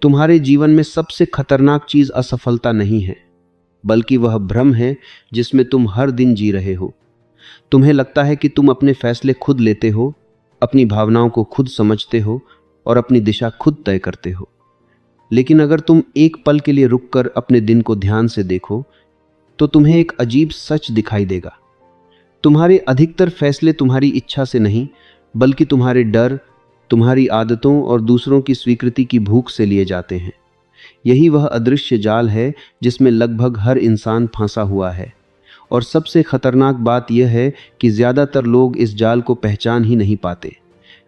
तुम्हारे जीवन में सबसे खतरनाक चीज असफलता नहीं है, बल्कि वह भ्रम है जिसमें तुम हर दिन जी रहे हो। तुम्हें लगता है कि तुम अपने फैसले खुद लेते हो, अपनी भावनाओं को खुद समझते हो और अपनी दिशा खुद तय करते हो। लेकिन अगर तुम एक पल के लिए रुककर अपने दिन को ध्यान से देखो तो तुम्हें एक अजीब सच दिखाई देगा। तुम्हारे अधिकतर फैसले तुम्हारी इच्छा से नहीं, बल्कि तुम्हारे डर, तुम्हारी आदतों और दूसरों की स्वीकृति की भूख से लिए जाते हैं। यही वह अदृश्य जाल है जिसमें लगभग हर इंसान फंसा हुआ है। और सबसे खतरनाक बात यह है कि ज्यादातर लोग इस जाल को पहचान ही नहीं पाते।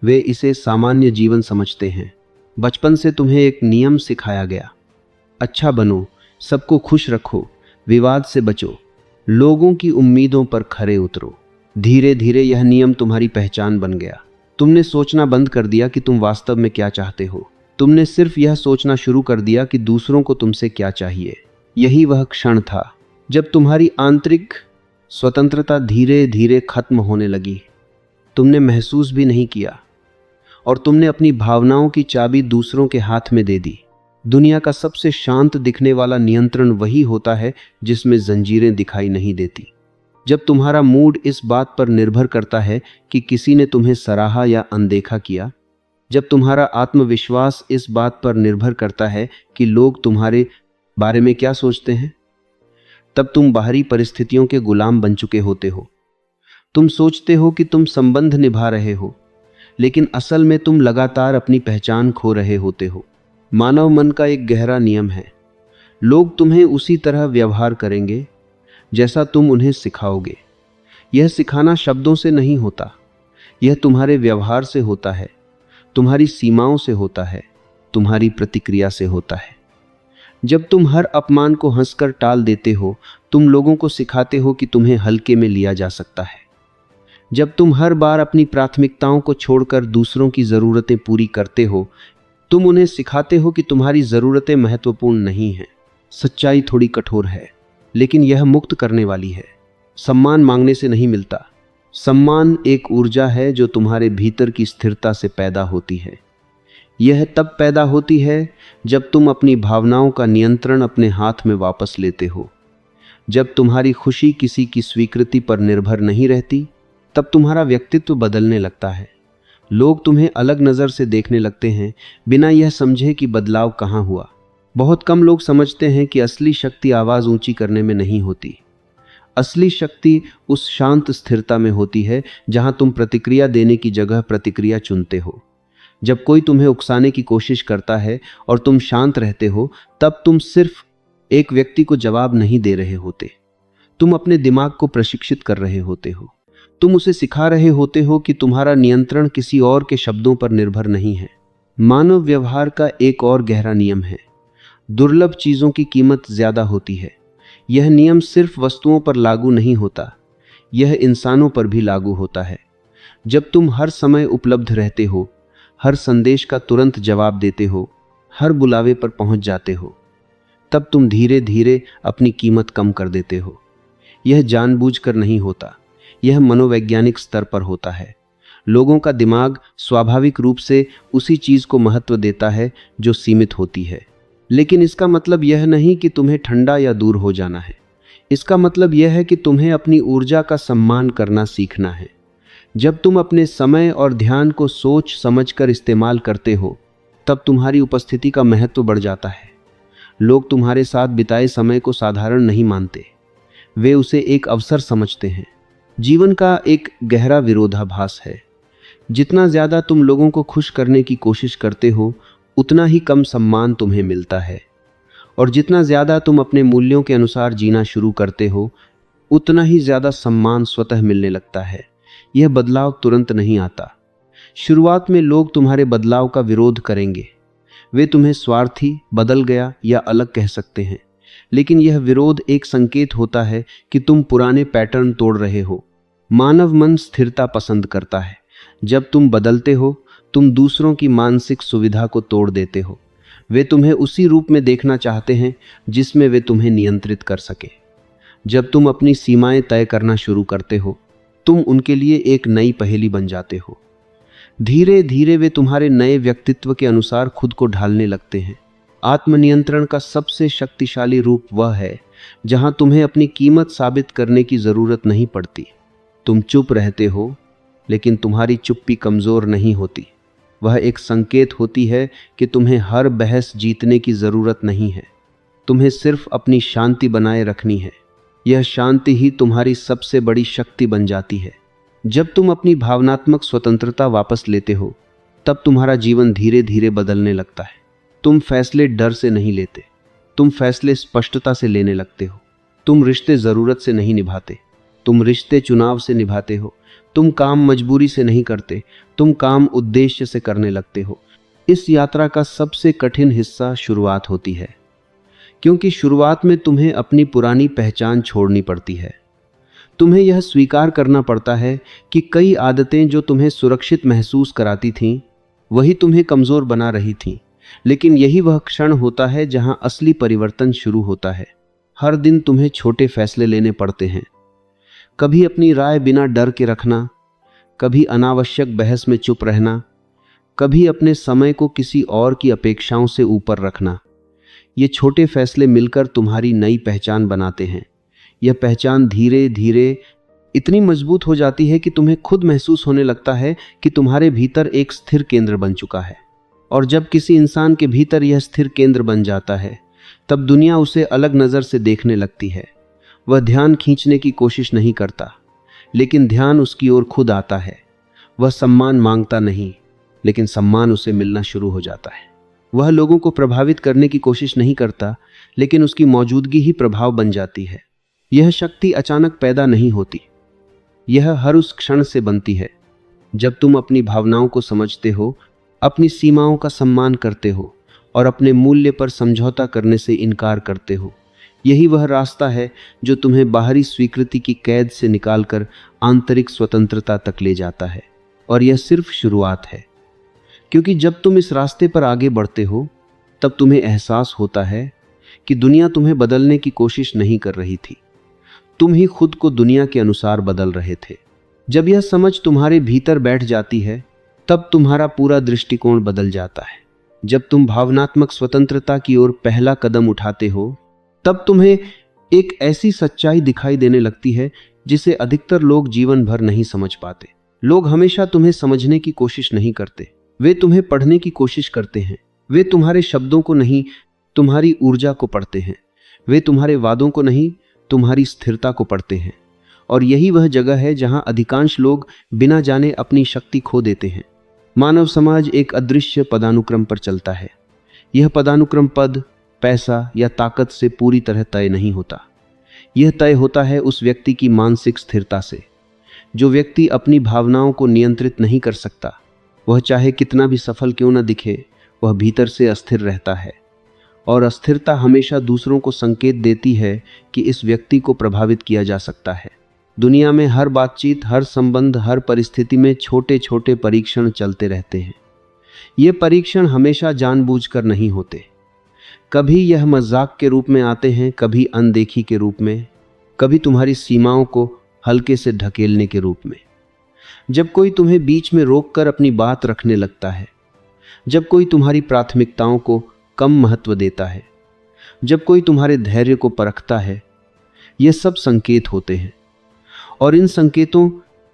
वे इसे सामान्य जीवन समझते हैं। बचपन से तुम्हें एक नियम सिखाया गया, अच्छा बनो, सबको खुश रखो, विवाद से बचो, लोगों की उम्मीदों पर खरे उतरो। धीरे धीरे यह नियम तुम्हारी पहचान बन गया। तुमने सोचना बंद कर दिया कि तुम वास्तव में क्या चाहते हो। तुमने सिर्फ यह सोचना शुरू कर दिया कि दूसरों को तुमसे क्या चाहिए। यही वह क्षण था जब तुम्हारी आंतरिक स्वतंत्रता धीरे धीरे खत्म होने लगी। तुमने महसूस भी नहीं किया और तुमने अपनी भावनाओं की चाबी दूसरों के हाथ में दे दी। दुनिया का सबसे शांत दिखने वाला नियंत्रण वही होता है जिसमें जंजीरें दिखाई नहीं देती। जब तुम्हारा मूड इस बात पर निर्भर करता है कि किसी ने तुम्हें सराहा या अनदेखा किया, जब तुम्हारा आत्मविश्वास इस बात पर निर्भर करता है कि लोग तुम्हारे बारे में क्या सोचते हैं, तब तुम बाहरी परिस्थितियों के गुलाम बन चुके होते हो। तुम सोचते हो कि तुम संबंध निभा रहे हो, लेकिन असल में तुम लगातार अपनी पहचान खो रहे होते हो। मानव मन का एक गहरा नियम है, लोग तुम्हें उसी तरह व्यवहार करेंगे जैसा तुम उन्हें सिखाओगे। यह सिखाना शब्दों से नहीं होता, यह तुम्हारे व्यवहार से होता है, तुम्हारी सीमाओं से होता है, तुम्हारी प्रतिक्रिया से होता है। जब तुम हर अपमान को हंसकर टाल देते हो, तुम लोगों को सिखाते हो कि तुम्हें हल्के में लिया जा सकता है। जब तुम हर बार अपनी प्राथमिकताओं को छोड़कर दूसरों की ज़रूरतें पूरी करते हो, तुम उन्हें सिखाते हो कि तुम्हारी ज़रूरतें महत्वपूर्ण नहीं हैं। सच्चाई थोड़ी कठोर है, लेकिन यह मुक्त करने वाली है। सम्मान मांगने से नहीं मिलता। सम्मान एक ऊर्जा है जो तुम्हारे भीतर की स्थिरता से पैदा होती है। यह तब पैदा होती है जब तुम अपनी भावनाओं का नियंत्रण अपने हाथ में वापस लेते हो। जब तुम्हारी खुशी किसी की स्वीकृति पर निर्भर नहीं रहती, तब तुम्हारा व्यक्तित्व बदलने लगता है। लोग तुम्हें अलग नज़र से देखने लगते हैं, बिना यह समझे कि बदलाव कहाँ हुआ। बहुत कम लोग समझते हैं कि असली शक्ति आवाज़ ऊंची करने में नहीं होती। असली शक्ति उस शांत स्थिरता में होती है जहां तुम प्रतिक्रिया देने की जगह प्रतिक्रिया चुनते हो। जब कोई तुम्हें उकसाने की कोशिश करता है और तुम शांत रहते हो, तब तुम सिर्फ एक व्यक्ति को जवाब नहीं दे रहे होते, तुम अपने दिमाग को प्रशिक्षित कर रहे होते हो। तुम उसे सिखा रहे होते हो कि तुम्हारा नियंत्रण किसी और के शब्दों पर निर्भर नहीं है। मानव व्यवहार का एक और गहरा नियम है, दुर्लभ चीज़ों की कीमत ज़्यादा होती है। यह नियम सिर्फ वस्तुओं पर लागू नहीं होता, यह इंसानों पर भी लागू होता है। जब तुम हर समय उपलब्ध रहते हो, हर संदेश का तुरंत जवाब देते हो, हर बुलावे पर पहुंच जाते हो, तब तुम धीरे धीरे अपनी कीमत कम कर देते हो। यह जानबूझकर नहीं होता, यह मनोवैज्ञानिक स्तर पर होता है। लोगों का दिमाग स्वाभाविक रूप से उसी चीज़ को महत्व देता है जो सीमित होती है। लेकिन इसका मतलब यह नहीं कि तुम्हें ठंडा या दूर हो जाना है। इसका मतलब यह है कि तुम्हें अपनी ऊर्जा का सम्मान करना सीखना है। जब तुम अपने समय और ध्यान को सोच समझकर इस्तेमाल करते हो, तब तुम्हारी उपस्थिति का महत्व बढ़ जाता है। लोग तुम्हारे साथ बिताए समय को साधारण नहीं मानते, वे उसे एक अवसर समझते हैं। जीवन का एक गहरा विरोधाभास है। जितना ज़्यादा तुम लोगों को खुश करने की कोशिश करते हो, उतना ही कम सम्मान तुम्हें मिलता है। और जितना ज़्यादा तुम अपने मूल्यों के अनुसार जीना शुरू करते हो, उतना ही ज़्यादा सम्मान स्वतः मिलने लगता है। यह बदलाव तुरंत नहीं आता। शुरुआत में लोग तुम्हारे बदलाव का विरोध करेंगे। वे तुम्हें स्वार्थी, बदल गया या अलग कह सकते हैं। लेकिन यह विरोध एक संकेत होता है कि तुम पुराने पैटर्न तोड़ रहे हो। मानव मन स्थिरता पसंद करता है। जब तुम बदलते हो, तुम दूसरों की मानसिक सुविधा को तोड़ देते हो। वे तुम्हें उसी रूप में देखना चाहते हैं जिसमें वे तुम्हें नियंत्रित कर सके। जब तुम अपनी सीमाएं तय करना शुरू करते हो, तुम उनके लिए एक नई पहेली बन जाते हो। धीरे धीरे वे तुम्हारे नए व्यक्तित्व के अनुसार खुद को ढालने लगते हैं। आत्मनियंत्रण का सबसे शक्तिशाली रूप वह है जहां तुम्हें अपनी कीमत साबित करने की जरूरत नहीं पड़ती। तुम चुप रहते हो, लेकिन तुम्हारी चुप्पी कमजोर नहीं होती। वह एक संकेत होती है कि तुम्हें हर बहस जीतने की जरूरत नहीं है। तुम्हें सिर्फ अपनी शांति बनाए रखनी है। यह शांति ही तुम्हारी सबसे बड़ी शक्ति बन जाती है। जब तुम अपनी भावनात्मक स्वतंत्रता वापस लेते हो, तब तुम्हारा जीवन धीरे धीरे बदलने लगता है। तुम फैसले डर से नहीं लेते, तुम फैसले स्पष्टता से लेने लगते हो। तुम रिश्ते जरूरत से नहीं निभाते, तुम रिश्ते चुनाव से निभाते हो। तुम काम मजबूरी से नहीं करते, तुम काम उद्देश्य से करने लगते हो। इस यात्रा का सबसे कठिन हिस्सा शुरुआत होती है, क्योंकि शुरुआत में तुम्हें अपनी पुरानी पहचान छोड़नी पड़ती है। तुम्हें यह स्वीकार करना पड़ता है कि कई आदतें जो तुम्हें सुरक्षित महसूस कराती थीं, वही तुम्हें कमजोर बना रही थीं। लेकिन यही वह क्षण होता है जहां असली परिवर्तन शुरू होता है। हर दिन तुम्हें छोटे फैसले लेने पड़ते हैं। कभी अपनी राय बिना डर के रखना, कभी अनावश्यक बहस में चुप रहना, कभी अपने समय को किसी और की अपेक्षाओं से ऊपर रखना। ये छोटे फैसले मिलकर तुम्हारी नई पहचान बनाते हैं। यह पहचान धीरे धीरे इतनी मजबूत हो जाती है कि तुम्हें खुद महसूस होने लगता है कि तुम्हारे भीतर एक स्थिर केंद्र बन चुका है। और जब किसी इंसान के भीतर यह स्थिर केंद्र बन जाता है, तब दुनिया उसे अलग नज़र से देखने लगती है। वह ध्यान खींचने की कोशिश नहीं करता, लेकिन ध्यान उसकी ओर खुद आता है। वह सम्मान मांगता नहीं, लेकिन सम्मान उसे मिलना शुरू हो जाता है। वह लोगों को प्रभावित करने की कोशिश नहीं करता, लेकिन उसकी मौजूदगी ही प्रभाव बन जाती है। यह शक्ति अचानक पैदा नहीं होती, यह हर उस क्षण से बनती है जब तुम अपनी भावनाओं को समझते हो, अपनी सीमाओं का सम्मान करते हो और अपने मूल्य पर समझौता करने से इनकार करते हो। यही वह रास्ता है जो तुम्हें बाहरी स्वीकृति की कैद से निकालकर आंतरिक स्वतंत्रता तक ले जाता है। और यह सिर्फ शुरुआत है, क्योंकि जब तुम इस रास्ते पर आगे बढ़ते हो, तब तुम्हें एहसास होता है कि दुनिया तुम्हें बदलने की कोशिश नहीं कर रही थी, तुम ही खुद को दुनिया के अनुसार बदल रहे थे। जब यह समझ तुम्हारे भीतर बैठ जाती है, तब तुम्हारा पूरा दृष्टिकोण बदल जाता है। जब तुम भावनात्मक स्वतंत्रता की ओर पहला कदम उठाते हो, तब तुम्हें एक ऐसी सच्चाई दिखाई देने लगती है जिसे अधिकतर लोग जीवन भर नहीं समझ पाते। लोग हमेशा तुम्हें समझने की कोशिश नहीं करते, वे तुम्हें पढ़ने की कोशिश करते हैं। वे तुम्हारे शब्दों को नहीं, तुम्हारी ऊर्जा को पढ़ते हैं। वे तुम्हारे वादों को नहीं, तुम्हारी स्थिरता को पढ़ते हैं। और यही वह जगह है जहां अधिकांश लोग बिना जाने अपनी शक्ति खो देते हैं। मानव समाज एक अदृश्य पदानुक्रम पर चलता है। यह पदानुक्रम पद, पैसा या ताकत से पूरी तरह तय नहीं होता। यह तय होता है उस व्यक्ति की मानसिक स्थिरता से। जो व्यक्ति अपनी भावनाओं को नियंत्रित नहीं कर सकता, वह चाहे कितना भी सफल क्यों न दिखे, वह भीतर से अस्थिर रहता है। और अस्थिरता हमेशा दूसरों को संकेत देती है कि इस व्यक्ति को प्रभावित किया जा सकता है। दुनिया में हर बातचीत, हर संबंध, हर परिस्थिति में छोटे छोटे परीक्षण चलते रहते हैं। ये परीक्षण हमेशा जानबूझकर नहीं होते। कभी यह मजाक के रूप में आते हैं, कभी अनदेखी के रूप में, कभी तुम्हारी सीमाओं को हल्के से ढकेलने के रूप में। जब कोई तुम्हें बीच में रोककर अपनी बात रखने लगता है, जब कोई तुम्हारी प्राथमिकताओं को कम महत्व देता है, जब कोई तुम्हारे धैर्य को परखता है, ये सब संकेत होते हैं। और इन संकेतों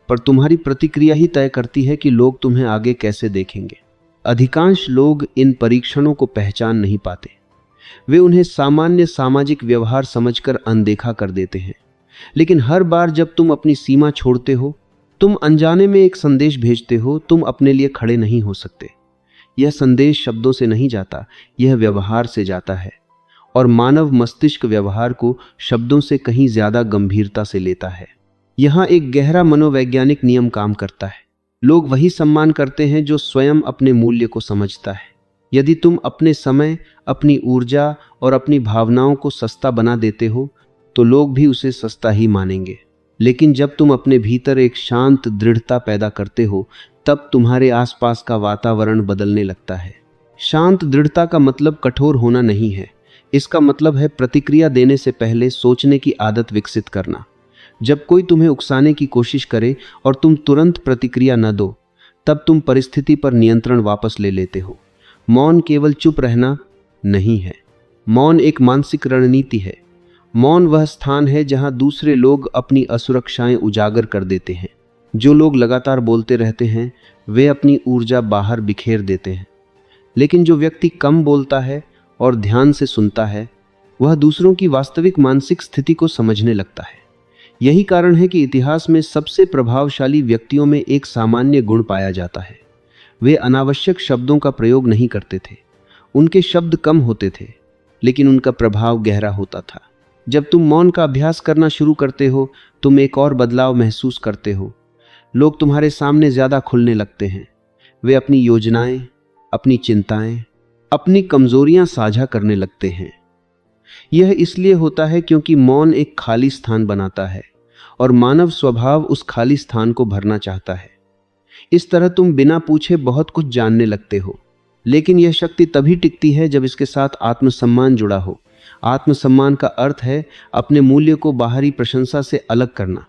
पर तुम्हारी प्रतिक्रिया ही तय करती है कि लोग तुम्हें आगे कैसे देखेंगे। अधिकांश लोग इन परीक्षणों को पहचान नहीं पाते। वे उन्हें सामान्य सामाजिक व्यवहार समझकर अनदेखा कर देते हैं। लेकिन हर बार जब तुम अपनी सीमा छोड़ते हो, तुम अनजाने में एक संदेश भेजते हो, तुम अपने लिए खड़े नहीं हो सकते। यह संदेश शब्दों से नहीं जाता, यह व्यवहार से जाता है। और मानव मस्तिष्क व्यवहार को शब्दों से कहीं ज्यादा गंभीरता से लेता है। यहाँ एक गहरा मनोवैज्ञानिक नियम काम करता है। लोग वही सम्मान करते हैं जो स्वयं अपने मूल्य को समझता है। यदि तुम अपने समय, अपनी ऊर्जा और अपनी भावनाओं को सस्ता बना देते हो, तो लोग भी उसे सस्ता ही मानेंगे। लेकिन जब तुम अपने भीतर एक शांत दृढ़ता पैदा करते हो, तब तुम्हारे आसपास का वातावरण बदलने लगता है। शांत दृढ़ता का मतलब कठोर होना नहीं है। इसका मतलब है प्रतिक्रिया देने से पहले सोचने की आदत विकसित करना। जब कोई तुम्हें उकसाने की कोशिश करे और तुम तुरंत प्रतिक्रिया न दो, तब तुम परिस्थिति पर नियंत्रण वापस ले लेते हो। मौन केवल चुप रहना नहीं है। मौन एक मानसिक रणनीति है। मौन वह स्थान है जहां दूसरे लोग अपनी असुरक्षाएं उजागर कर देते हैं। जो लोग लगातार बोलते रहते हैं वे अपनी ऊर्जा बाहर बिखेर देते हैं, लेकिन जो व्यक्ति कम बोलता है और ध्यान से सुनता है वह दूसरों की वास्तविक मानसिक स्थिति को समझने लगता है। यही कारण है कि इतिहास में सबसे प्रभावशाली व्यक्तियों में एक सामान्य गुण पाया जाता है। वे अनावश्यक शब्दों का प्रयोग नहीं करते थे। उनके शब्द कम होते थे, लेकिन उनका प्रभाव गहरा होता था। जब तुम मौन का अभ्यास करना शुरू करते हो, तुम एक और बदलाव महसूस करते हो। लोग तुम्हारे सामने ज्यादा खुलने लगते हैं। वे अपनी योजनाएं, अपनी चिंताएं, अपनी कमजोरियां साझा करने लगते हैं। यह इसलिए होता है क्योंकि मौन एक खाली स्थान बनाता है और मानव स्वभाव उस खाली स्थान को भरना चाहता है। इस तरह तुम बिना पूछे बहुत कुछ जानने लगते हो, लेकिन यह शक्ति तभी टिकती है जब इसके साथ आत्मसम्मान जुड़ा हो। आत्मसम्मान का अर्थ है अपने मूल्य को बाहरी प्रशंसा से अलग करना।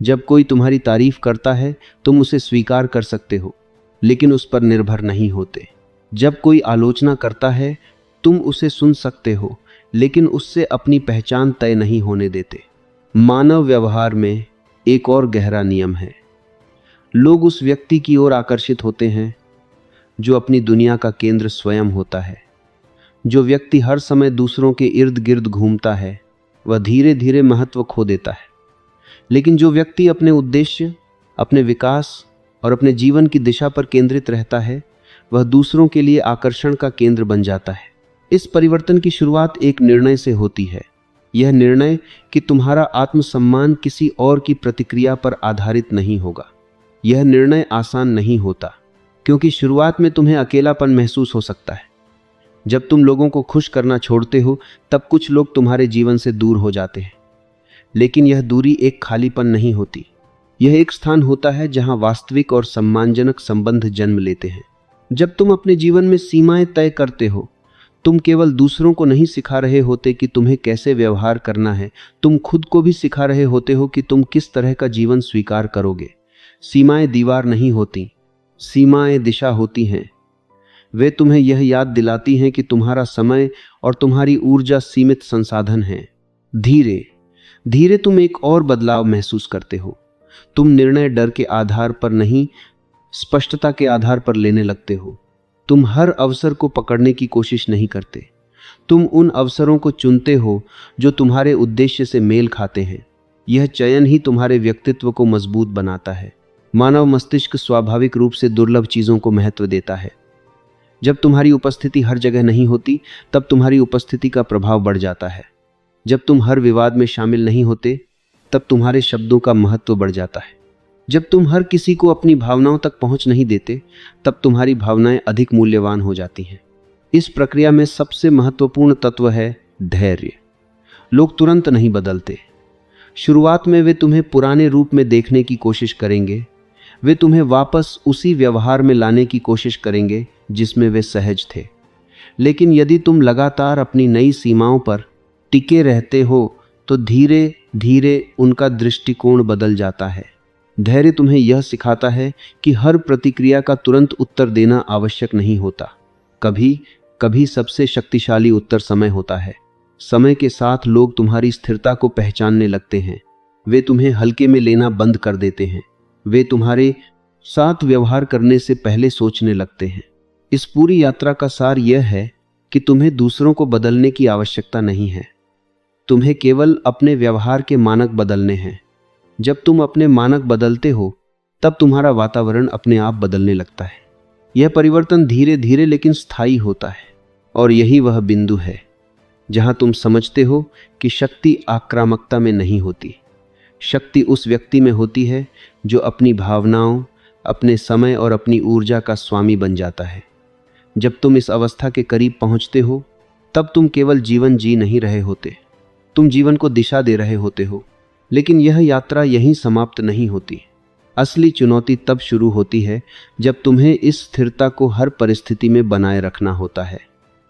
जब कोई तुम्हारी तारीफ करता है तुम उसे स्वीकार कर सकते हो, लेकिन उस पर निर्भर नहीं होते। जब कोई आलोचना करता है तुम उसे सुन सकते हो, लेकिन उससे अपनी पहचान तय नहीं होने देते। मानव व्यवहार में एक और गहरा नियम है। लोग उस व्यक्ति की ओर आकर्षित होते हैं जो अपनी दुनिया का केंद्र स्वयं होता है। जो व्यक्ति हर समय दूसरों के इर्द गिर्द घूमता है वह धीरे धीरे महत्व खो देता है, लेकिन जो व्यक्ति अपने उद्देश्य, अपने विकास और अपने जीवन की दिशा पर केंद्रित रहता है वह दूसरों के लिए आकर्षण का केंद्र बन जाता है। इस परिवर्तन की शुरुआत एक निर्णय से होती है। यह निर्णय कि तुम्हारा आत्मसम्मान किसी और की प्रतिक्रिया पर आधारित नहीं होगा। यह निर्णय आसान नहीं होता, क्योंकि शुरुआत में तुम्हें अकेलापन महसूस हो सकता है। जब तुम लोगों को खुश करना छोड़ते हो तब कुछ लोग तुम्हारे जीवन से दूर हो जाते हैं, लेकिन यह दूरी एक खालीपन नहीं होती। यह एक स्थान होता है जहां वास्तविक और सम्मानजनक संबंध जन्म लेते हैं। जब तुम अपने जीवन में सीमाएं तय करते हो, तुम केवल दूसरों को नहीं सिखा रहे होते कि तुम्हें कैसे व्यवहार करना है, तुम खुद को भी सिखा रहे होते हो कि तुम किस तरह का जीवन स्वीकार करोगे। सीमाएं दीवार नहीं होती, सीमाएं दिशा होती हैं। वे तुम्हें यह याद दिलाती हैं कि तुम्हारा समय और तुम्हारी ऊर्जा सीमित संसाधन हैं। धीरे धीरे तुम एक और बदलाव महसूस करते हो। तुम निर्णय डर के आधार पर नहीं, स्पष्टता के आधार पर लेने लगते हो। तुम हर अवसर को पकड़ने की कोशिश नहीं करते। तुम उन अवसरों को चुनते हो जो तुम्हारे उद्देश्य से मेल खाते हैं। यह चयन ही तुम्हारे व्यक्तित्व को मजबूत बनाता है। मानव मस्तिष्क स्वाभाविक रूप से दुर्लभ चीजों को महत्व देता है। जब तुम्हारी उपस्थिति हर जगह नहीं होती तब तुम्हारी उपस्थिति का प्रभाव बढ़ जाता है। जब तुम हर विवाद में शामिल नहीं होते तब तुम्हारे शब्दों का महत्व बढ़ जाता है। जब तुम हर किसी को अपनी भावनाओं तक पहुंच नहीं देते तब तुम्हारी भावनाएं अधिक मूल्यवान हो जाती हैं। इस प्रक्रिया में सबसे महत्वपूर्ण तत्व है धैर्य। लोग तुरंत नहीं बदलते। शुरुआत में वे तुम्हें पुराने रूप में देखने की कोशिश करेंगे। वे तुम्हें वापस उसी व्यवहार में लाने की कोशिश करेंगे जिसमें वे सहज थे। लेकिन यदि तुम लगातार अपनी नई सीमाओं पर टिके रहते हो तो धीरे धीरे उनका दृष्टिकोण बदल जाता है। धैर्य तुम्हें यह सिखाता है कि हर प्रतिक्रिया का तुरंत उत्तर देना आवश्यक नहीं होता। कभी कभी सबसे शक्तिशाली उत्तर समय होता है। समय के साथ लोग तुम्हारी स्थिरता को पहचानने लगते हैं। वे तुम्हें हल्के में लेना बंद कर देते हैं। वे तुम्हारे साथ व्यवहार करने से पहले सोचने लगते हैं। इस पूरी यात्रा का सार यह है कि तुम्हें दूसरों को बदलने की आवश्यकता नहीं है। तुम्हें केवल अपने व्यवहार के मानक बदलने हैं। जब तुम अपने मानक बदलते हो तब तुम्हारा वातावरण अपने आप बदलने लगता है। यह परिवर्तन धीरे धीरे लेकिन स्थायी होता है, और यही वह बिंदु है जहां तुम समझते हो कि शक्ति आक्रामकता में नहीं होती। शक्ति उस व्यक्ति में होती है जो अपनी भावनाओं, अपने समय और अपनी ऊर्जा का स्वामी बन जाता है। जब तुम इस अवस्था के करीब पहुंचते हो तब तुम केवल जीवन जी नहीं रहे होते, तुम जीवन को दिशा दे रहे होते हो। लेकिन यह यात्रा यहीं समाप्त नहीं होती। असली चुनौती तब शुरू होती है जब तुम्हें इस स्थिरता को हर परिस्थिति में बनाए रखना होता है,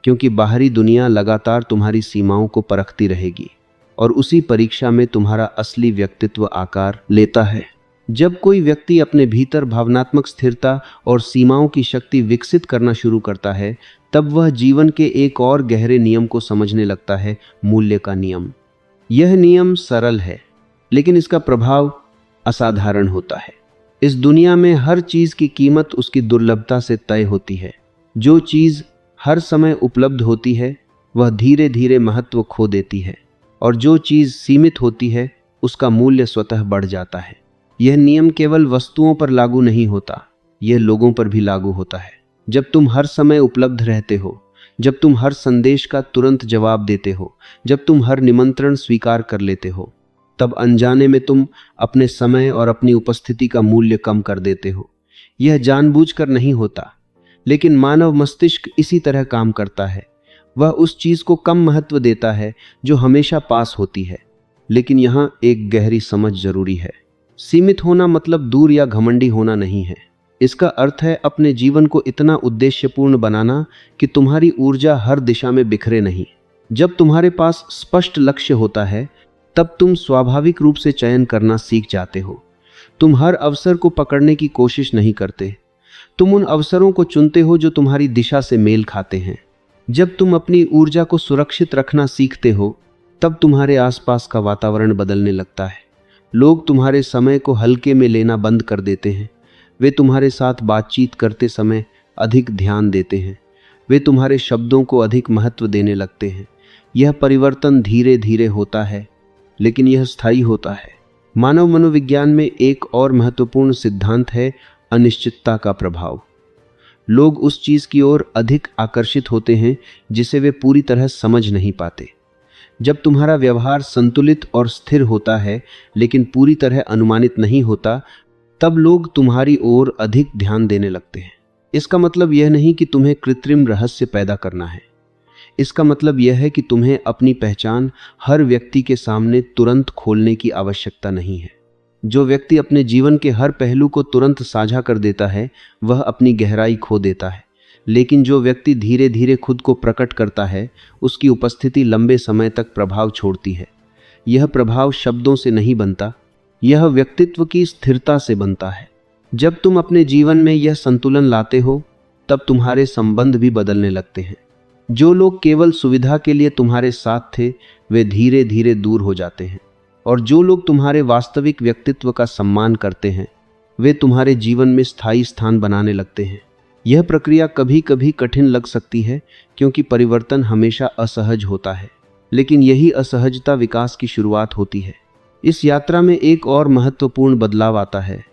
क्योंकि बाहरी दुनिया लगातार तुम्हारी सीमाओं को परखती रहेगी और उसी परीक्षा में तुम्हारा असली व्यक्तित्व आकार लेता है। जब कोई व्यक्ति अपने भीतर भावनात्मक स्थिरता और सीमाओं की शक्ति विकसित करना शुरू करता है, तब वह जीवन के एक और गहरे नियम को समझने लगता है, मूल्य का नियम। यह नियम सरल है, लेकिन इसका प्रभाव असाधारण होता है। इस दुनिया में हर चीज की कीमत उसकी दुर्लभता से तय होती है। जो चीज हर समय उपलब्ध होती है, वह धीरे धीरे महत्व खो देती है, और जो चीज सीमित होती है, उसका मूल्य स्वतः बढ़ जाता है। यह नियम केवल वस्तुओं पर लागू नहीं होता, यह लोगों पर भी लागू होता है। जब तुम हर समय उपलब्ध रहते हो, जब तुम हर संदेश का तुरंत जवाब देते हो, जब तुम हर निमंत्रण स्वीकार कर लेते हो, तब अनजाने में तुम अपने समय और अपनी उपस्थिति का मूल्य कम कर देते हो। यह जानबूझकर नहीं होता, लेकिन मानव मस्तिष्क इसी तरह काम करता है। वह उस चीज को कम महत्व देता है जो हमेशा पास होती है। लेकिन यहाँ एक गहरी समझ जरूरी है। सीमित होना मतलब दूर या घमंडी होना नहीं है। इसका अर्थ है अपने जीवन को इतना उद्देश्यपूर्ण बनाना कि तुम्हारी ऊर्जा हर दिशा में बिखरे नहीं। जब तुम्हारे पास स्पष्ट लक्ष्य होता है, तब तुम स्वाभाविक रूप से चयन करना सीख जाते हो। तुम हर अवसर को पकड़ने की कोशिश नहीं करते। तुम उन अवसरों को चुनते हो जो तुम्हारी दिशा से मेल खाते हैं। जब तुम अपनी ऊर्जा को सुरक्षित रखना सीखते हो, तब तुम्हारे आसपास का वातावरण बदलने लगता है। लोग तुम्हारे समय को हल्के में लेना बंद कर देते हैं। वे तुम्हारे साथ बातचीत करते समय अधिक ध्यान देते हैं। वे तुम्हारे शब्दों को अधिक महत्व देने लगते हैं। यह परिवर्तन धीरे धीरे होता है, लेकिन यह स्थायी होता है। मानव मनोविज्ञान में एक और महत्वपूर्ण सिद्धांत है अनिश्चितता का प्रभाव। लोग उस चीज की ओर अधिक आकर्षित होते हैं जिसे वे पूरी तरह समझ नहीं पाते। जब तुम्हारा व्यवहार संतुलित और स्थिर होता है, लेकिन पूरी तरह अनुमानित नहीं होता, तब लोग तुम्हारी ओर अधिक ध्यान देने लगते हैं। इसका मतलब यह नहीं कि तुम्हें कृत्रिम रहस्य पैदा करना है। इसका मतलब यह है कि तुम्हें अपनी पहचान हर व्यक्ति के सामने तुरंत खोलने की आवश्यकता नहीं है। जो व्यक्ति अपने जीवन के हर पहलू को तुरंत साझा कर देता है, वह अपनी गहराई खो देता है। लेकिन जो व्यक्ति धीरे धीरे खुद को प्रकट करता है, उसकी उपस्थिति लंबे समय तक प्रभाव छोड़ती है। यह प्रभाव शब्दों से नहीं बनता, यह व्यक्तित्व की स्थिरता से बनता है। जब तुम अपने जीवन में यह संतुलन लाते हो, तब तुम्हारे संबंध भी बदलने लगते हैं। जो लोग केवल सुविधा के लिए तुम्हारे साथ थे, वे धीरे धीरे दूर हो जाते हैं, और जो लोग तुम्हारे वास्तविक व्यक्तित्व का सम्मान करते हैं, वे तुम्हारे जीवन में स्थायी स्थान बनाने लगते हैं। यह प्रक्रिया कभी कभी कठिन लग सकती है, क्योंकि परिवर्तन हमेशा असहज होता है, लेकिन यही असहजता विकास की शुरुआत होती है। इस यात्रा में एक और महत्वपूर्ण बदलाव आता है।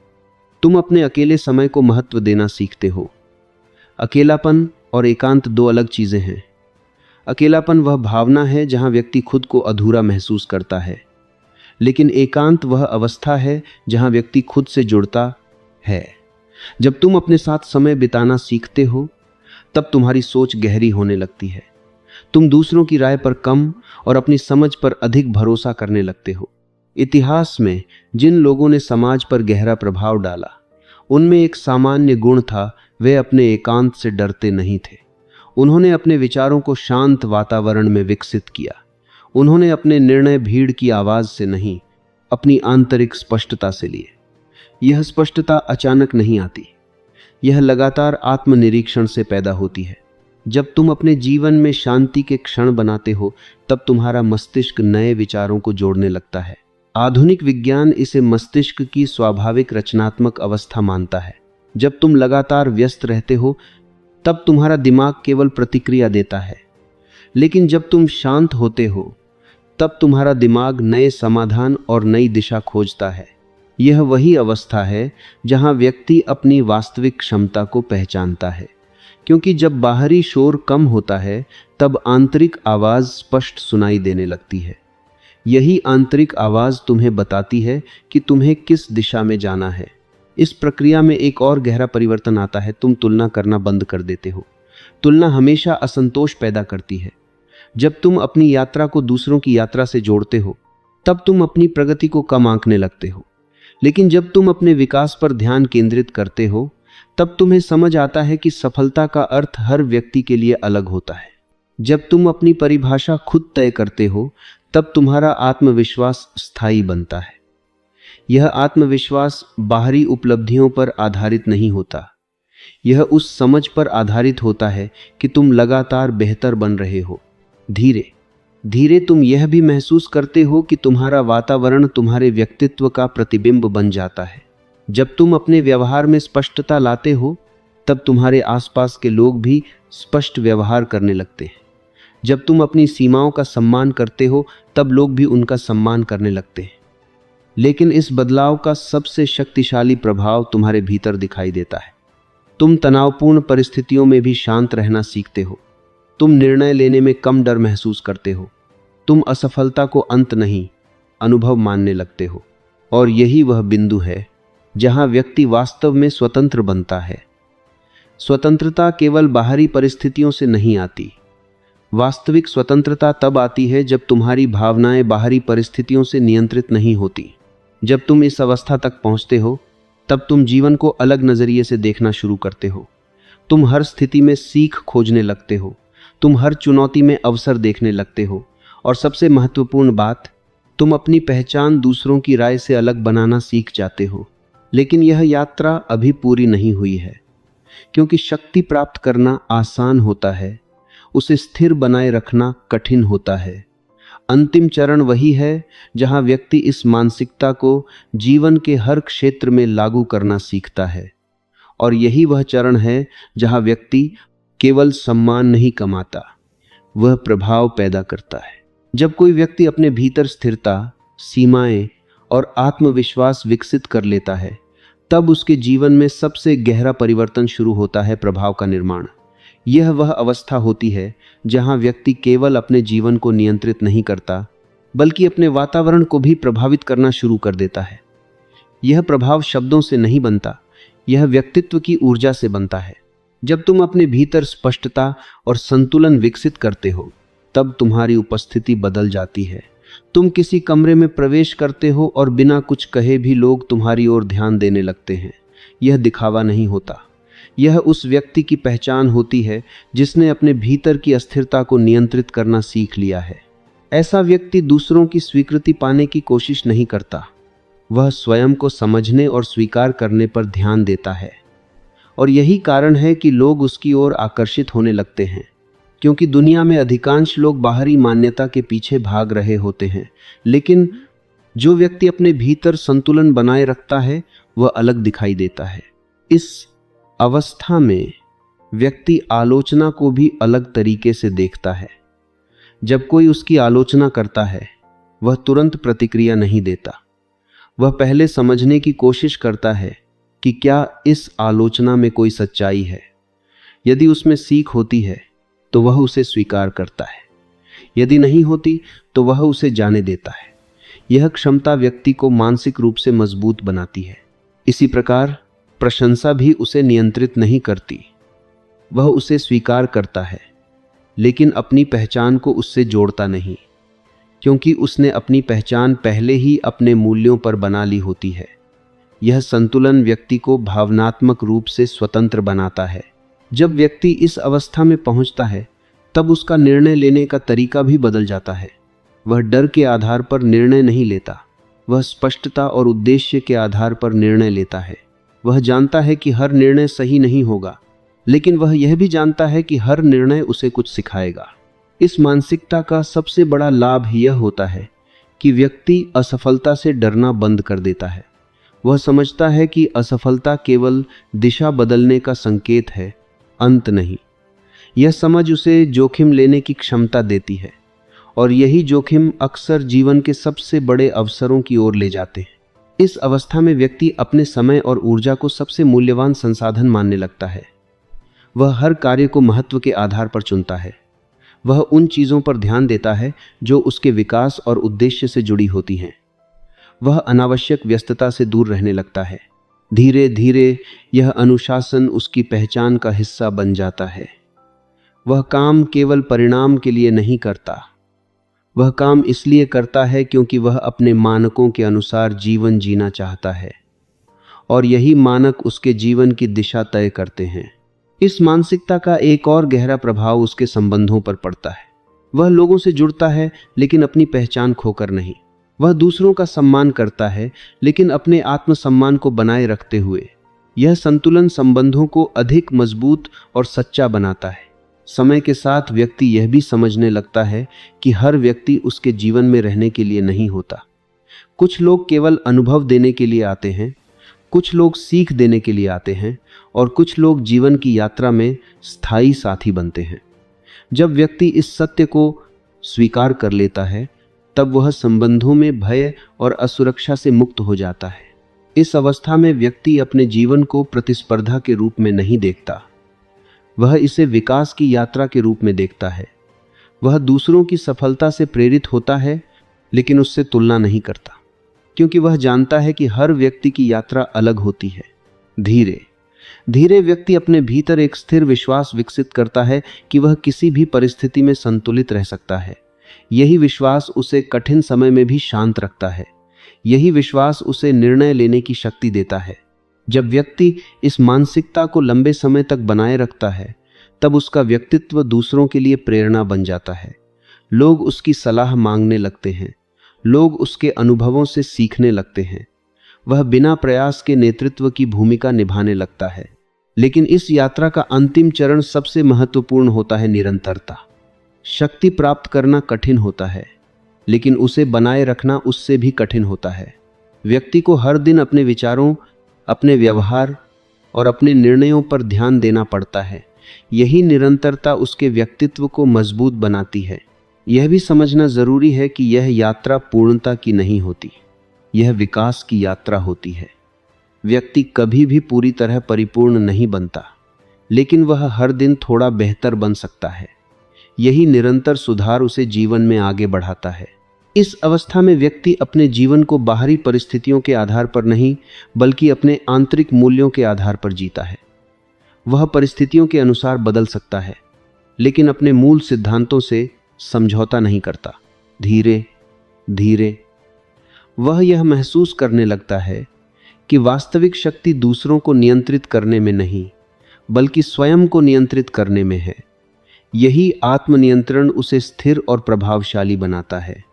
तुम अपने अकेले समय को महत्व देना सीखते हो। अकेलापन और एकांत दो अलग चीजें हैं। अकेलापन वह भावना है जहां व्यक्ति खुद को अधूरा महसूस करता है, लेकिन एकांत वह अवस्था है जहां व्यक्ति खुद से जुड़ता है। जब तुम अपने साथ समय बिताना सीखते हो, तब तुम्हारी सोच गहरी होने लगती है। तुम दूसरों की राय पर कम और अपनी समझ पर अधिक भरोसा करने लगते हो। इतिहास में जिन लोगों ने समाज पर गहरा प्रभाव डाला, उनमें एक सामान्य गुण था, वे अपने एकांत से डरते नहीं थे। उन्होंने अपने विचारों को शांत वातावरण में विकसित किया। उन्होंने अपने निर्णय भीड़ की आवाज से नहीं, अपनी आंतरिक स्पष्टता से लिए। यह स्पष्टता अचानक नहीं आती, यह लगातार आत्मनिरीक्षण से पैदा होती है। जब तुम अपने जीवन में शांति के क्षण बनाते हो, तब तुम्हारा मस्तिष्क नए विचारों को जोड़ने लगता है। आधुनिक विज्ञान इसे मस्तिष्क की स्वाभाविक रचनात्मक अवस्था मानता है। जब तुम लगातार व्यस्त रहते हो, तब तुम्हारा दिमाग केवल प्रतिक्रिया देता है, लेकिन जब तुम शांत होते हो, तब तुम्हारा दिमाग नए समाधान और नई दिशा खोजता है। यह वही अवस्था है जहां व्यक्ति अपनी वास्तविक क्षमता को पहचानता है, क्योंकि जब बाहरी शोर कम होता है, तब आंतरिक आवाज स्पष्ट सुनाई देने लगती है। यही आंतरिक आवाज तुम्हें बताती है कि तुम्हें किस दिशा में जाना है। इस प्रक्रिया में एक और गहरा परिवर्तन आता है। तुम तुलना करना बंद कर देते हो। तुलना हमेशा असंतोष पैदा करती है। जब तुम अपनी यात्रा को दूसरों की यात्रा से जोड़ते हो, तब तुम अपनी प्रगति को कम आंकने लगते हो। लेकिन जब तुम अपने विकास पर ध्यान केंद्रित करते हो, तब तुम्हें समझ आता है कि सफलता का अर्थ हर व्यक्ति के लिए अलग होता है। जब तुम अपनी परिभाषा खुद तय करते हो, तब तुम्हारा आत्मविश्वास स्थायी बनता है। यह आत्मविश्वास बाहरी उपलब्धियों पर आधारित नहीं होता, यह उस समझ पर आधारित होता है कि तुम लगातार बेहतर बन रहे हो। धीरे धीरे तुम यह भी महसूस करते हो कि तुम्हारा वातावरण तुम्हारे व्यक्तित्व का प्रतिबिंब बन जाता है। जब तुम अपने व्यवहार में स्पष्टता लाते हो, तब तुम्हारे आसपास के लोग भी स्पष्ट व्यवहार करने लगते हैं। जब तुम अपनी सीमाओं का सम्मान करते हो, तब लोग भी उनका सम्मान करने लगते हैं। लेकिन इस बदलाव का सबसे शक्तिशाली प्रभाव तुम्हारे भीतर दिखाई देता है। तुम तनावपूर्ण परिस्थितियों में भी शांत रहना सीखते हो। तुम निर्णय लेने में कम डर महसूस करते हो। तुम असफलता को अंत नहीं, अनुभव मानने लगते हो। और यही वह बिंदु है जहां व्यक्ति वास्तव में स्वतंत्र बनता है। स्वतंत्रता केवल बाहरी परिस्थितियों से नहीं आती। वास्तविक स्वतंत्रता तब आती है जब तुम्हारी भावनाएं बाहरी परिस्थितियों से नियंत्रित नहीं होती। जब तुम इस अवस्था तक पहुंचते हो, तब तुम जीवन को अलग नजरिए से देखना शुरू करते हो। तुम हर स्थिति में सीख खोजने लगते हो। तुम हर चुनौती में अवसर देखने लगते हो। और सबसे महत्वपूर्ण बात, तुम अपनी पहचान दूसरों की राय से अलग बनाना सीख जाते हो। लेकिन यह यात्रा अभी पूरी नहीं हुई है, क्योंकि शक्ति प्राप्त करना आसान होता है, उसे स्थिर बनाए रखना कठिन होता है। अंतिम चरण वही है जहां व्यक्ति इस मानसिकता को जीवन के हर क्षेत्र में लागू करना सीखता है। और यही वह चरण है जहां व्यक्ति केवल सम्मान नहीं कमाता, वह प्रभाव पैदा करता है। जब कोई व्यक्ति अपने भीतर स्थिरता, सीमाएं और आत्मविश्वास विकसित कर लेता है, तब उसके जीवन में सबसे गहरा परिवर्तन शुरू होता है, प्रभाव का निर्माण। यह वह अवस्था होती है जहां व्यक्ति केवल अपने जीवन को नियंत्रित नहीं करता, बल्कि अपने वातावरण को भी प्रभावित करना शुरू कर देता है। यह प्रभाव शब्दों से नहीं बनता, यह व्यक्तित्व की ऊर्जा से बनता है। जब तुम अपने भीतर स्पष्टता और संतुलन विकसित करते हो, तब तुम्हारी उपस्थिति बदल जाती है। तुम किसी कमरे में प्रवेश करते हो और बिना कुछ कहे भी लोग तुम्हारी ओर ध्यान देने लगते हैं। यह दिखावा नहीं होता, यह उस व्यक्ति की पहचान होती है जिसने अपने भीतर की अस्थिरता को नियंत्रित करना सीख लिया है। ऐसा व्यक्ति दूसरों की स्वीकृति पाने की कोशिश नहीं करता, वह स्वयं को समझने और स्वीकार करने पर ध्यान देता है। और यही कारण है कि लोग उसकी ओर आकर्षित होने लगते हैं, क्योंकि दुनिया में अधिकांश लोग बाहरी मान्यता के पीछे भाग रहे होते हैं, लेकिन जो व्यक्ति अपने भीतर संतुलन बनाए रखता है, वह अलग दिखाई देता है। इस अवस्था में व्यक्ति आलोचना को भी अलग तरीके से देखता है। जब कोई उसकी आलोचना करता है, वह तुरंत प्रतिक्रिया नहीं देता। वह पहले समझने की कोशिश करता है कि क्या इस आलोचना में कोई सच्चाई है। यदि उसमें सीख होती है तो वह उसे स्वीकार करता है, यदि नहीं होती तो वह उसे जाने देता है। यह क्षमता व्यक्ति को मानसिक रूप से मजबूत बनाती है। इसी प्रकार प्रशंसा भी उसे नियंत्रित नहीं करती, वह उसे स्वीकार करता है, लेकिन अपनी पहचान को उससे जोड़ता नहीं, क्योंकि उसने अपनी पहचान पहले ही अपने मूल्यों पर बना ली होती है। यह संतुलन व्यक्ति को भावनात्मक रूप से स्वतंत्र बनाता है। जब व्यक्ति इस अवस्था में पहुंचता है, तब उसका निर्णय लेने का तरीका भी बदल जाता है। वह डर के आधार पर निर्णय नहीं लेता, वह स्पष्टता और उद्देश्य के आधार पर निर्णय लेता है। वह जानता है कि हर निर्णय सही नहीं होगा, लेकिन वह यह भी जानता है कि हर निर्णय उसे कुछ सिखाएगा। इस मानसिकता का सबसे बड़ा लाभ यह होता है कि व्यक्ति असफलता से डरना बंद कर देता है। वह समझता है कि असफलता केवल दिशा बदलने का संकेत है, अंत नहीं। यह समझ उसे जोखिम लेने की क्षमता देती है, और यही जोखिम अक्सर जीवन के सबसे बड़े अवसरों की ओर ले जाते हैं। इस अवस्था में व्यक्ति अपने समय और ऊर्जा को सबसे मूल्यवान संसाधन मानने लगता है। वह हर कार्य को महत्व के आधार पर चुनता है। वह उन चीज़ों पर ध्यान देता है जो उसके विकास और उद्देश्य से जुड़ी होती हैं। वह अनावश्यक व्यस्तता से दूर रहने लगता है। धीरे धीरे यह अनुशासन उसकी पहचान का हिस्सा बन जाता है। वह काम केवल परिणाम के लिए नहीं करता, वह काम इसलिए करता है क्योंकि वह अपने मानकों के अनुसार जीवन जीना चाहता है, और यही मानक उसके जीवन की दिशा तय करते हैं। इस मानसिकता का एक और गहरा प्रभाव उसके संबंधों पर पड़ता है। वह लोगों से जुड़ता है, लेकिन अपनी पहचान खोकर नहीं। वह दूसरों का सम्मान करता है, लेकिन अपने आत्मसम्मान को बनाए रखते हुए। यह संतुलन संबंधों को अधिक मजबूत और सच्चा बनाता है। समय के साथ व्यक्ति यह भी समझने लगता है कि हर व्यक्ति उसके जीवन में रहने के लिए नहीं होता। कुछ लोग केवल अनुभव देने के लिए आते हैं, कुछ लोग सीख देने के लिए आते हैं, और कुछ लोग जीवन की यात्रा में स्थायी साथी बनते हैं। जब व्यक्ति इस सत्य को स्वीकार कर लेता है, तब वह संबंधों में भय और असुरक्षा से मुक्त हो जाता है। इस अवस्था में व्यक्ति अपने जीवन को प्रतिस्पर्धा के रूप में नहीं देखता, वह इसे विकास की यात्रा के रूप में देखता है। वह दूसरों की सफलता से प्रेरित होता है, लेकिन उससे तुलना नहीं करता, क्योंकि वह जानता है कि हर व्यक्ति की यात्रा अलग होती है। धीरे धीरे व्यक्ति अपने भीतर एक स्थिर विश्वास विकसित करता है कि वह किसी भी परिस्थिति में संतुलित रह सकता है। यही विश्वास उसे कठिन समय में भी शांत रखता है। यही विश्वास उसे निर्णय लेने की शक्ति देता है। जब व्यक्ति इस मानसिकता को लंबे समय तक बनाए रखता है, तब उसका व्यक्तित्व दूसरों के लिए प्रेरणा बन जाता है। लोग उसकी सलाह मांगने लगते हैं, लोग उसके अनुभवों से सीखने लगते हैं। वह बिना प्रयास के नेतृत्व की भूमिका निभाने लगता है। लेकिन इस यात्रा का अंतिम चरण सबसे महत्वपूर्ण होता है निरंतरता। शक्ति प्राप्त करना कठिन होता है, लेकिन उसे बनाए रखना उससे भी कठिन होता है। व्यक्ति को हर दिन अपने विचारों, अपने व्यवहार और अपने निर्णयों पर ध्यान देना पड़ता है। यही निरंतरता उसके व्यक्तित्व को मजबूत बनाती है। यह भी समझना जरूरी है कि यह यात्रा पूर्णता की नहीं होती, यह विकास की यात्रा होती है। व्यक्ति कभी भी पूरी तरह परिपूर्ण नहीं बनता, लेकिन वह हर दिन थोड़ा बेहतर बन सकता है। यही निरंतर सुधार उसे जीवन में आगे बढ़ाता है। इस अवस्था में व्यक्ति अपने जीवन को बाहरी परिस्थितियों के आधार पर नहीं, बल्कि अपने आंतरिक मूल्यों के आधार पर जीता है। वह परिस्थितियों के अनुसार बदल सकता है, लेकिन अपने मूल सिद्धांतों से समझौता नहीं करता। धीरे धीरे वह यह महसूस करने लगता है कि वास्तविक शक्ति दूसरों को नियंत्रित करने में नहीं, बल्कि स्वयं को नियंत्रित करने में है। यही आत्मनियंत्रण उसे स्थिर और प्रभावशाली बनाता है।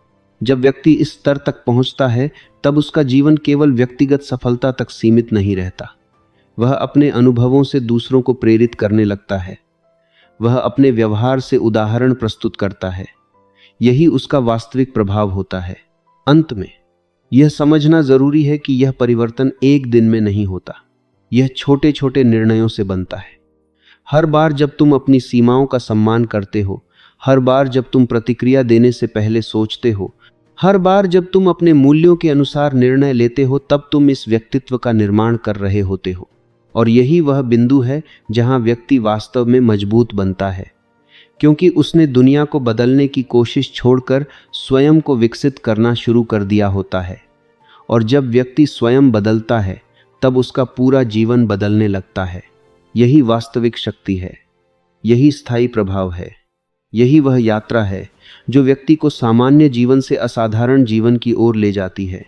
जब व्यक्ति इस स्तर तक पहुंचता है, तब उसका जीवन केवल व्यक्तिगत सफलता तक सीमित नहीं रहता। वह अपने अनुभवों से दूसरों को प्रेरित करने लगता है। वह अपने व्यवहार से उदाहरण प्रस्तुत करता है। यही उसका वास्तविक प्रभाव होता है। अंत में यह समझना जरूरी है कि यह परिवर्तन एक दिन में नहीं होता, यह छोटे छोटे निर्णयों से बनता है। हर बार जब तुम अपनी सीमाओं का सम्मान करते हो, हर बार जब तुम प्रतिक्रिया देने से पहले सोचते हो, हर बार जब तुम अपने मूल्यों के अनुसार निर्णय लेते हो, तब तुम इस व्यक्तित्व का निर्माण कर रहे होते हो। और यही वह बिंदु है जहां व्यक्ति वास्तव में मजबूत बनता है, क्योंकि उसने दुनिया को बदलने की कोशिश छोड़कर स्वयं को विकसित करना शुरू कर दिया होता है। और जब व्यक्ति स्वयं बदलता है, तब उसका पूरा जीवन बदलने लगता है। यही वास्तविक शक्ति है, यही स्थायी प्रभाव है, यही वह यात्रा है जो व्यक्ति को सामान्य जीवन से असाधारण जीवन की ओर ले जाती है।